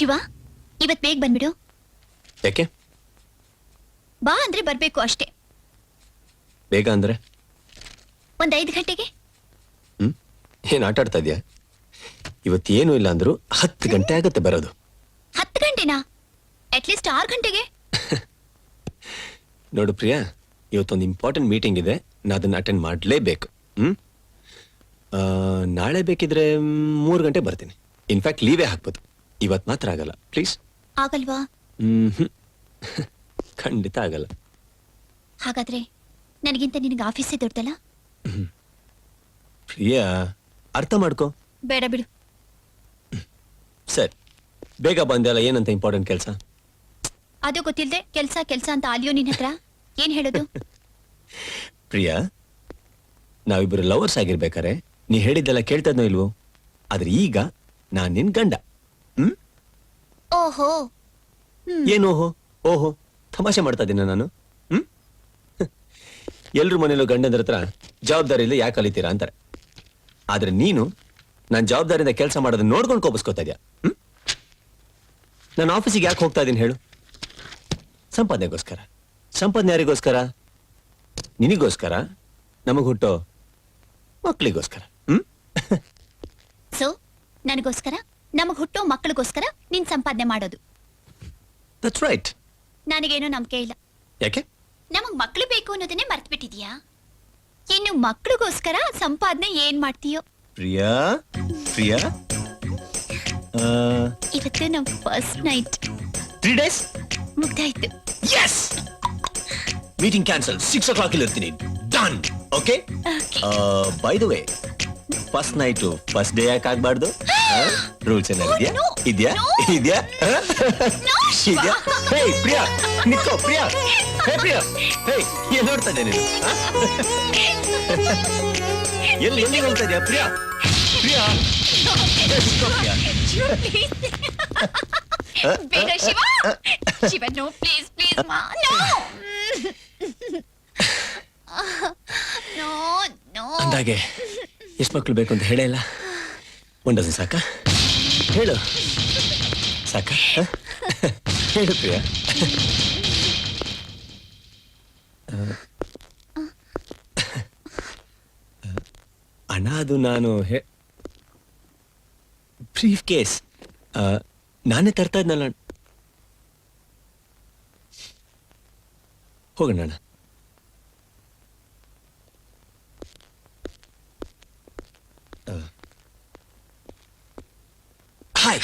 ಶಿವ, ಇವತ್ ಬೇಗ ಬಂದ್ಬಿಡು. ಯಾಕೆ? ಬಾ ಅಂದ್ರೆ ಬರ್ಬೇಕು ಅಷ್ಟೇ. ಬೇಗ ಅಂದ್ರೆ? ಒಂದ್ 5 ಗಂಟೆಗೆ. ಏನ್ ಆಟ ಆಡ್ತಾ ಇದ್ಯಾ? ಇವತ್ತೇನು ಇಲ್ಲ ಅಂದ್ರು 10 ಗಂಟೆ ಆಗತ್ತೆ ಬರೋದು. 10 ಗಂಟೆನಾ? ಅಟ್ಲೀಸ್ಟ್ 6 ಗಂಟೆಗೆ. ನೋಡು ಪ್ರಿಯಾ, ಇವತ್ತೊಂದು ಇಂಪಾರ್ಟೆಂಟ್ ಮೀಟಿಂಗ್ ಇದೆ, ನಾ ಅದನ್ನ ಅಟೆಂಡ್ ಮಾಡಲೇಬೇಕು. ನಾಳೆ ಬೇಕಿದ್ರೆ 3 ಗಂಟೆ ಬರ್ತೀನಿ. ಇನ್ಫ್ಯಾಕ್ಟ್ ಲೀವೇ ಹಾಕ್ಬೋದು. ಇವತ್ತು ಮಾತ್ರ ಆಗಲ್ಲ, ಪ್ಲೀಸ್. ಆಗಲ್ವಾ? ಖಂಡಿತ ಆಗಲ್ಲ. ಹಾಗಾದ್ರೆ ನನಗಿಂತ ನಿನಗೆ ಆಫೀಸೇ ದೊಡ್ಡಲ್ಲ? ಪ್ರಿಯಾ, ಅರ್ಥ ಮಾಡ್ಕೋ. ಬೇಡ ಬಿಡು. ಸರಿ, ಬೇಗ ಬಂದಲ್ಲ. ಏನಂತ ಇಂಪಾರ್ಟೆಂಟ್ ಕೆಲಸ? ಅದು ಗೊತ್ತಿಲ್ಲದೆ ಕೆಲ್ಸ ಕೆಲ್ಸ ಅಂತ ಆಲಿಯೋ ನಿನ್ನ ಹತ್ರ ಏನ್ ಹೇಳೋದು? ಪ್ರಿಯಾ, ನಾವಿಬ್ಬರು ಲವರ್ಸ್ ಆಗಿರ್ಬೇಕಾರೆ ನೀ ಹೇಳಿದ್ದೆಲ್ಲ ಕೇಳ್ತದ್ನೋ ಇಲ್ವೋ? ಆದ್ರೆ ಈಗ ನಾನ್ ನಿನ್ ಗಂಡ. ಓಹೋ. ಏನು ಓಹೋ ಓಹೋ? ತಮಾಷೆ ಮಾಡ್ತಾ ಇದ್ದೀನ ನಾನು? ಎಲ್ರು ಮನೇಲೂ ಗಂಡಂದ್ರ ಹತ್ರ ಜವಾಬ್ದಾರಿಯಲ್ಲಿ ಯಾಕೆ ಕಲಿತೀರಾ ಅಂತಾರೆ. ಆದ್ರೆ ನೀನು ನಾನ್ ಜವಾಬ್ದಾರಿಯಿಂದ ಕೆಲಸ ಮಾಡೋದನ್ನ ನೋಡ್ಕೊಂಡು ಕೋಪಿಸ್ಕೋತಾ ಇದ್ಯಾ. ನಾನು ಆಫೀಸಿಗೆ ಯಾಕೆ ಹೋಗ್ತಾ ಇದ್ದೀನಿ ಹೇಳು? ಸಂಪಾದನೆಗೋಸ್ಕರ. ಸಂಪಾದನೆ ಯಾರಿಗೋಸ್ಕರ? ನಿನಗೋಸ್ಕರ, ನಮಗ್ ಹುಟ್ಟೋ ಮಕ್ಕಳಿಗೋಸ್ಕರ. ಸೊ ನನಗೋಸ್ಕರ, ನಮಗ್ ಹುಟ್ಟೋ ಮಕ್ಕಳಿಗೋಸ್ಕರ ನೀನ್ ಸಂಪಾದನೆ ಮಾಡೋದು? That's right. ನನಗೇನೋ ನಂಬಿಕೆ ಇಲ್ಲ. ಯಾಕೆ? ನಮಗ್ ಮಕ್ಕಳು ಬೇಕು ಅನ್ನೋದನ್ನೇ ಮರ್ತು ಬಿಟ್ಟಿದ್ಯಾ? ಇನ್ನು ಮಕ್ಕಳಿಗೋಸ್ಕರ ಸಂಪಾದನೆ ಏನ್ ಮಾಡ್ತೀಯೋ? ಪ್ರಿಯಾ, ಪ್ರಿಯಾ, ಇವತ್ತು ನಮ್ first night. 3 days ಮುಗ್ದಾಯ್ತು. Yes! Meeting cancel. 6 o'clock ಇಲ್ಲಿ ಇರ್ತೀನಿ. Done. Okay? By the way, first night first day ಯಾಕೆ ಆಗ್ಬಾರ್ದು? ರೂಲ್ಸ್ ಏನಾದ್ರು ಇದೆಯಾ? ಇದೆಯಾ? ಇದೆಯಾ? ಹೇ ಪ್ರಿಯಾ, ನಿತ್ಕೋ. ಪ್ರಿಯಾ, ಹೇ ಪ್ರಿಯಾ, ಹೇ ಏನ್ ನೋಡ್ತಾ ಇದ್ದೆ ನೀನು? ಎಲ್ಲಿ ನೋಡ್ತಾ ಇದೆಯಾ ಪ್ರಿಯಾ? ಪ್ರಿಯಾ, ನಿತ್ಕೋ ಪ್ರಿಯಾ. ಬೇಡ Shiva. Shiva, no, please please ಮಾ, ನೋ. No no. ಅಂದಾಗೆ ಎಷ್ಟು ಮಕ್ಕಳು ಬೇಕು ಅಂತ ಹೇಳೇ ಇಲ್ಲ. 1 ಡಜನ್ ಸಾಕ? ಹೇಳು. ಸಾಕ? ಹೇಳು ಪ್ರಿಯಾ. ಅಣ್ಣ, ಅದು ನಾನು ಬ್ರೀಫ್ ಕೇಸ್ ನಾನೇ ತರ್ತಾ ಇದ್ನಲ್ಲ. ಹೋಗೋಣ ಅಣ್ಣ. ಹಾಯ್.